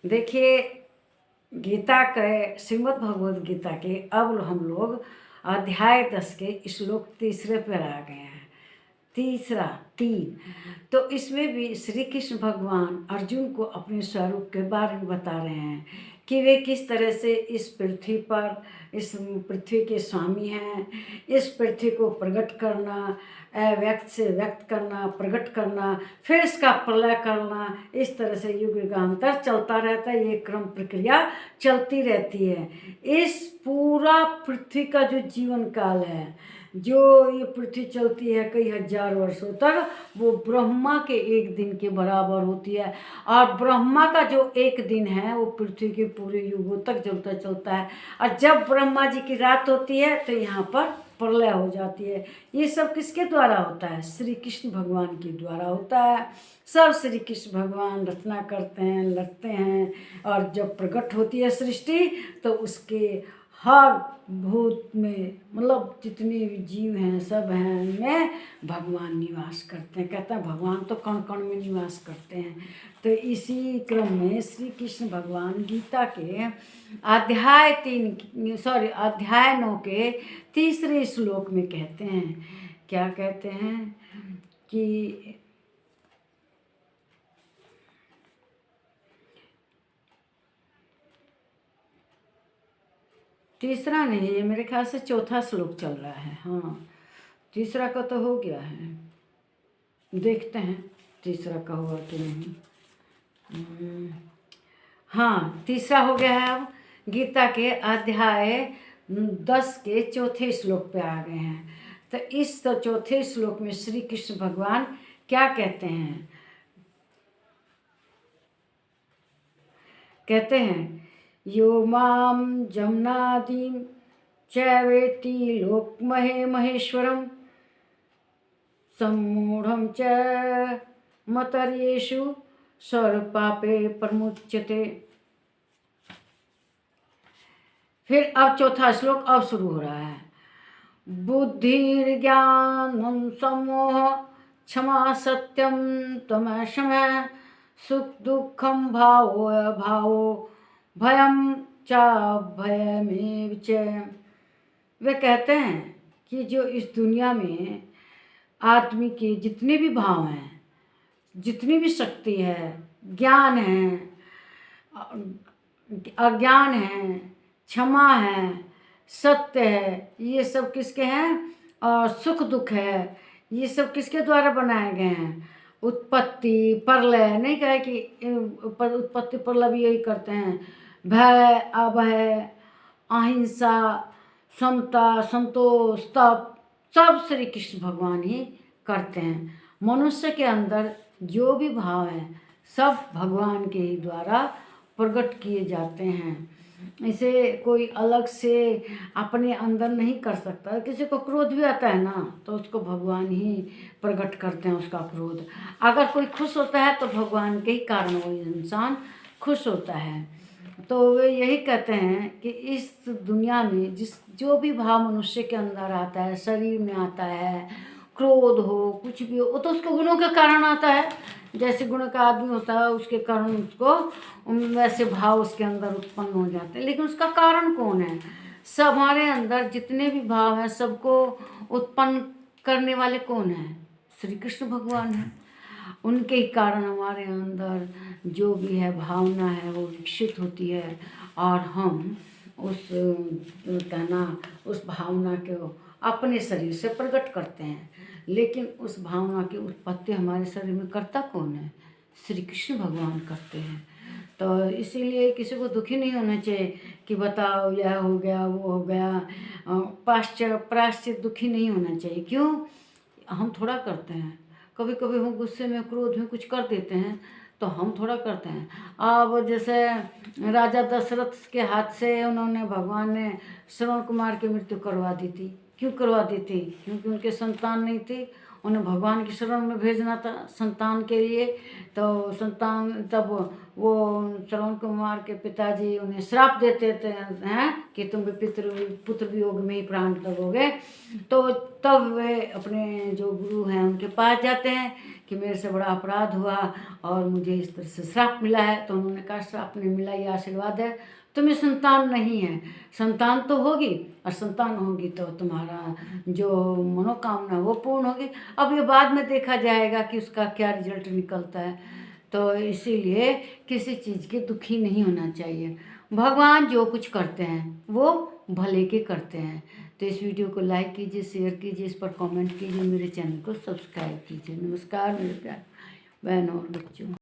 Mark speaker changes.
Speaker 1: देखिए, गीता के श्रीमद् भगवद गीता के अब हम लोग अध्याय 10 के श्लोक तीसरे पर आ गए हैं। तीसरा 3। तो इसमें भी श्री कृष्ण भगवान अर्जुन को अपने स्वरूप के बारे में बता रहे हैं कि वे किस तरह से इस पृथ्वी पर, इस पृथ्वी के स्वामी हैं। इस पृथ्वी को प्रकट करना, अव्यक्त से व्यक्त करना, प्रकट करना, फिर इसका प्रलय करना, इस तरह से युग युगांतर चलता रहता है। ये क्रम प्रक्रिया चलती रहती है। इस पूरा पृथ्वी का जो जीवन काल है, जो ये पृथ्वी चलती है कई हजार वर्षों तक, वो ब्रह्मा के एक दिन के बराबर होती है। और ब्रह्मा का जो एक दिन है वो पृथ्वी के पूरे युगों तक चलता चलता है। और जब ब्रह्मा जी की रात होती है तो यहाँ पर प्रलय हो जाती है। ये सब किसके द्वारा होता है? श्री कृष्ण भगवान के द्वारा होता है। सब श्री कृष्ण भगवान रचना करते हैं, लड़ते हैं, और जब प्रकट होती है सृष्टि तो उसके हर भूत में, मतलब जितने भी जीव हैं सब हैं, उनमें भगवान निवास करते हैं। कहते हैं भगवान तो कण कण में निवास करते हैं। तो इसी क्रम में श्री कृष्ण भगवान गीता के अध्याय 9 के तीसरे श्लोक में कहते हैं, क्या कहते हैं कि तीसरा नहीं, ये मेरे ख्याल से चौथा श्लोक चल रहा है। हाँ, तीसरा का तो हो गया है, देखते हैं तीसरा का हुआ कि नहीं। हाँ, तीसरा हो गया है। अब गीता के अध्याय 10 के चौथे श्लोक पे आ गए हैं। तो इस चौथे श्लोक में श्री कृष्ण भगवान क्या कहते हैं? कहते हैं, यो माम जमनादिम चैवेति लोकमहे महेश्वरम सम्मूढ़ं च मतर्येषु सर्वपापे प्रमुच्यते। फिर अब चौथा श्लोक अब शुरू हो रहा है। बुद्धिर्ज्ञानं सम्मोह क्षमा सत्यम तमः सुख दुखम भावो अभावो भयम चा भयमेव च। वे कहते हैं कि जो इस दुनिया में आदमी के जितने भी भाव हैं, जितनी भी शक्ति है, ज्ञान है, अज्ञान है, क्षमा है, सत्य है, ये सब किसके हैं? और सुख दुख है, ये सब किसके द्वारा बनाए गए हैं? उत्पत्ति प्रलय नहीं कहे कि उत्पत्ति प्रलय भी यही करते हैं। भय अभय अहिंसा समता संतोष तप सब श्री कृष्ण भगवान ही करते हैं। मनुष्य के अंदर जो भी भाव है सब भगवान के ही द्वारा प्रकट किए जाते हैं। इसे कोई अलग से अपने अंदर नहीं कर सकता। किसी को क्रोध भी आता है ना, तो उसको भगवान ही प्रकट करते हैं उसका क्रोध। अगर कोई खुश होता है तो भगवान के ही कारण वो इंसान खुश होता है। तो वे यही कहते हैं कि इस दुनिया में जो भी भाव मनुष्य के अंदर आता है, शरीर में आता है, क्रोध हो कुछ भी हो, वो तो उसके गुणों के कारण आता है। जैसे गुण का आदमी होता है उसके कारण उसको वैसे भाव उसके अंदर उत्पन्न हो जाते हैं। लेकिन उसका कारण कौन है? सब हमारे अंदर जितने भी भाव हैं सबको उत्पन्न करने वाले कौन हैं? श्री कृष्ण भगवान हैं। उनके ही कारण हमारे अंदर जो भी है भावना है वो विकसित होती है, और हम उस भावना को अपने शरीर से प्रकट करते हैं। लेकिन उस भावना की उत्पत्ति हमारे शरीर में करता कौन है? श्री कृष्ण भगवान करते हैं। तो इसीलिए किसी को दुखी नहीं होना चाहिए कि बताओ यह हो गया वो हो गया, प्राश्चित दुखी नहीं होना चाहिए। क्यों? हम थोड़ा करते हैं, कभी कभी हम गुस्से में क्रोध में कुछ कर देते हैं, तो हम थोड़ा करते हैं। अब जैसे राजा दशरथ के हाथ से उन्होंने, भगवान ने श्रवण कुमार की मृत्यु करवा दी थी। क्यों करवा दी थी? क्योंकि उनके संतान नहीं थी, उन्हें भगवान की शरण में भेजना था संतान के लिए। तो संतान तब वो श्रवण कुमार के पिताजी उन्हें श्राप देते थे हैं कि तुम भी पुत्र वियोग में ही प्राण लगोगे। तो तब वे अपने जो गुरु हैं उनके पास जाते हैं कि मेरे से बड़ा अपराध हुआ और मुझे इस तरह से श्राप मिला है। तो उन्होंने कहा श्राप नहीं मिला, ये आशीर्वाद है, तुम्हें संतान नहीं है, संतान तो होगी, और संतान होगी तो तुम्हारा जो मनोकामना वो पूर्ण होगी। अब ये बाद में देखा जाएगा कि उसका क्या रिजल्ट निकलता है। तो इसीलिए किसी चीज़ के दुखी नहीं होना चाहिए। भगवान जो कुछ करते हैं वो भले के करते हैं। तो इस वीडियो को लाइक कीजिए, शेयर कीजिए, इस पर कमेंट कीजिए, मेरे चैनल को सब्सक्राइब कीजिए। नमस्कार मेरे प्यारे बहनों और बच्चों।